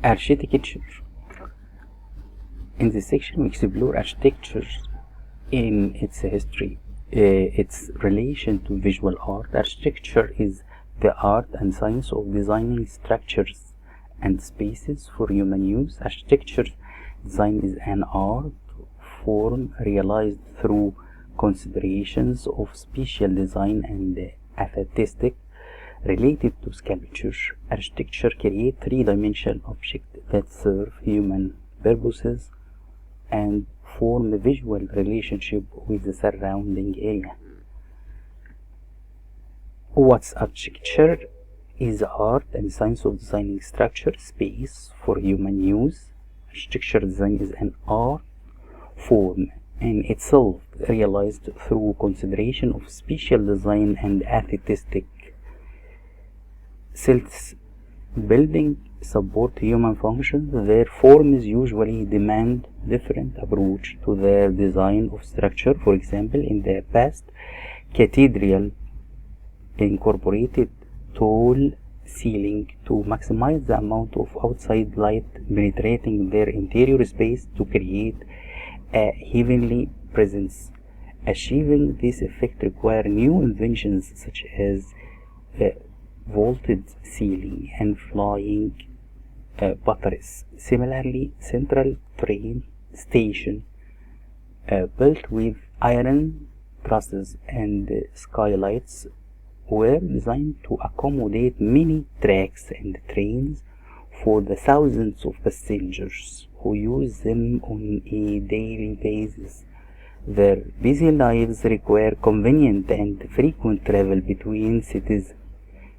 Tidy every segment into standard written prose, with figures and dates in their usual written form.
Architecture. In this section, we explore architecture in its history, its relation to visual art. Architecture is the art and science of designing structures and spaces for human use. Architecture design is an art form realized through considerations of spatial design and aesthetic related to sculpture. Architecture creates three-dimensional objects that serve human purposes and form a visual relationship with the surrounding area. What's architecture? Is the art and science of designing structure, space for human use. Architecture design is an art form in itself realized through consideration of spatial design and aesthetic. Since building support human functions, their forms usually demand different approach to their design of structure. For example, in the past, cathedral incorporated tall ceiling to maximize the amount of outside light penetrating their interior space to create a heavenly presence. Achieving this effect requires new inventions such as vaulted ceiling and flying buttress. Similarly, central train station built with iron trusses and skylights were designed to accommodate many tracks and trains for the thousands of passengers who use them on a daily basis. Their busy lives require convenient and frequent travel between cities.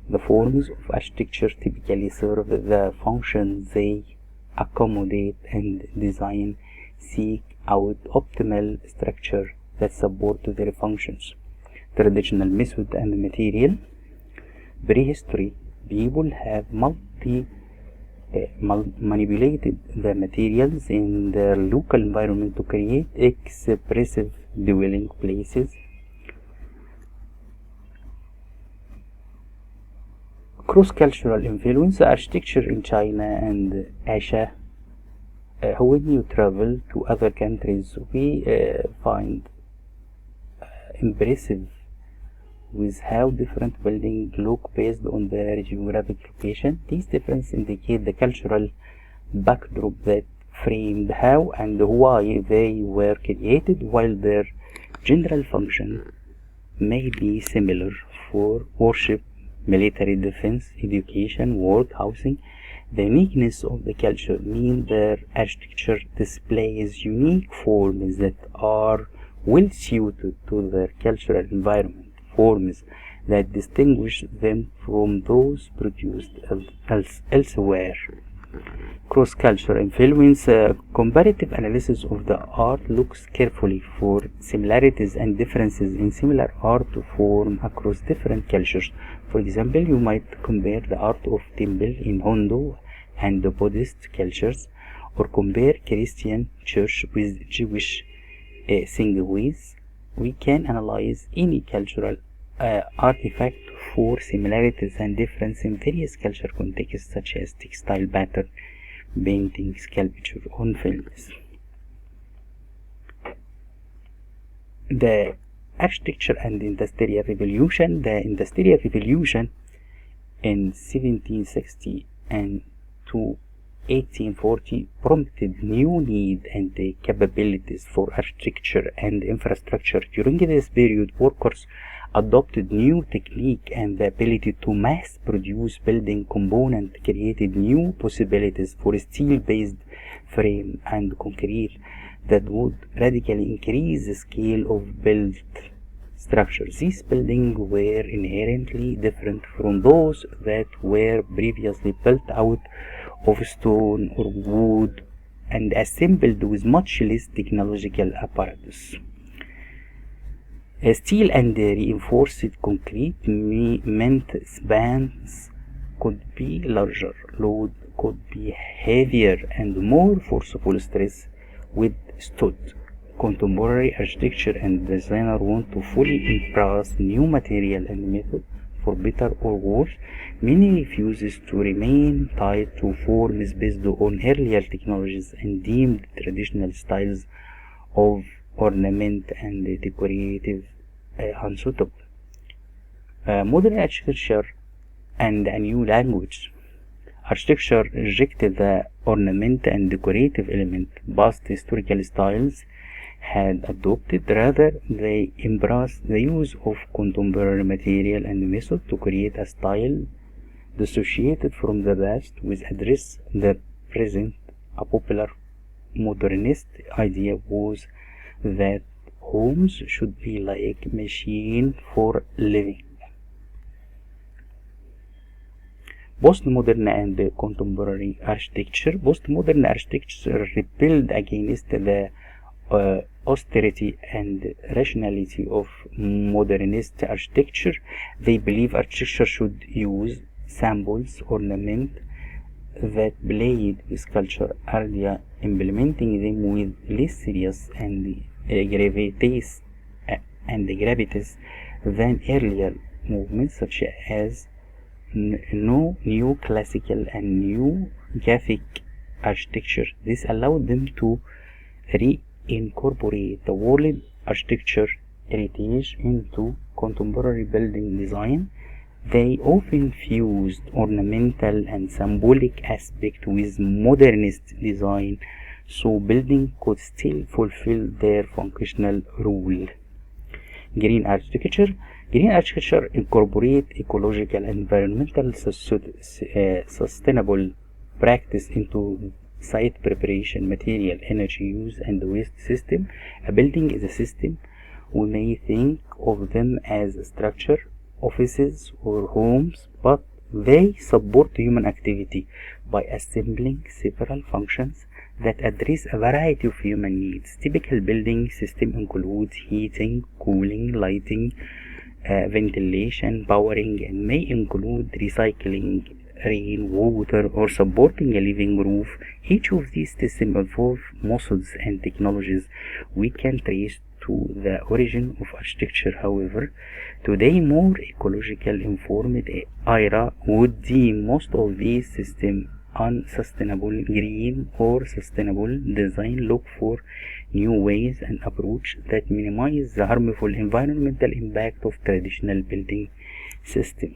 The forms of architecture typically serve the functions they accommodate, and design seek out optimal structure that support their functions. Traditional method and material. Prehistory people have manipulated the materials in their local environment to create expressive dwelling places. Cross-cultural influence. Architecture in China and Asia. When you travel to other countries, we find impressive with how different buildings look based on their geographic location. These differences indicate the cultural backdrop that framed how and why they were created, while their general function may be similar for worship, military defense, education, work, housing. The uniqueness of the culture means their architecture displays unique forms that are well suited to their cultural environment, forms that distinguish them from those produced elsewhere. Cross-cultural influence. Comparative analysis of the art looks carefully for similarities and differences in similar art form across different cultures. For example, you might compare the art of temple in Hindu and the Buddhist cultures, or compare Christian church with Jewish sanctuaries. We can analyze any cultural artifact for similarities and differences in various cultural contexts, such as textile pattern, painting, sculpture, on films. The architecture and industrial revolution. The industrial revolution in 1760 and to 1840 prompted new need and capabilities for architecture and infrastructure. During this period, workers adopted new technique, and the ability to mass produce building components created new possibilities for steel-based frame and concrete that would radically increase the scale of built structures. These buildings were inherently different from those that were previously built out of stone or wood and assembled with much less technological apparatus. Steel and reinforced concrete meant spans could be larger, load could be heavier, and more forceful stress withstood. Contemporary architecture and designer want to fully embrace new material and method for better or worse, many refuses to remain tied to forms based on earlier technologies and deemed traditional styles of ornament and decorative unsuitable. Modern architecture and a new language. Architecture rejected the ornament and decorative element past historical styles had adopted. Rather, they embraced the use of contemporary material and method to create a style dissociated from the past with address the present. A popular modernist idea was that homes should be like machines for living. Postmodern and contemporary architecture. Postmodern architecture rebelled against the austerity and rationality of modernist architecture. They believe architecture should use samples, ornament that played with culture, idea, implementing them with less serious and gravitas than earlier movements such as new classical and new Gothic architecture. This allowed them to reincorporate the world architecture heritage into contemporary building design. They often fused ornamental and symbolic aspects with modernist design so buildings could still fulfill their functional role. Green architecture. Green architecture incorporates ecological and environmental sustainable practice into site preparation, material, energy use, and waste system. A building is a system. We may think of them as a structure, offices, or homes, but they support human activity by assembling several functions that address a variety of human needs. Typical building system includes heating, cooling, lighting, ventilation, powering, and may include recycling, rain, water, or supporting a living roof. Each of these systems involve methods and technologies we can trace to the origin of architecture. However, today more ecological informed era would deem most of these systems unsustainable. Green or sustainable design look for new ways and approach that minimize the harmful environmental impact of traditional building system.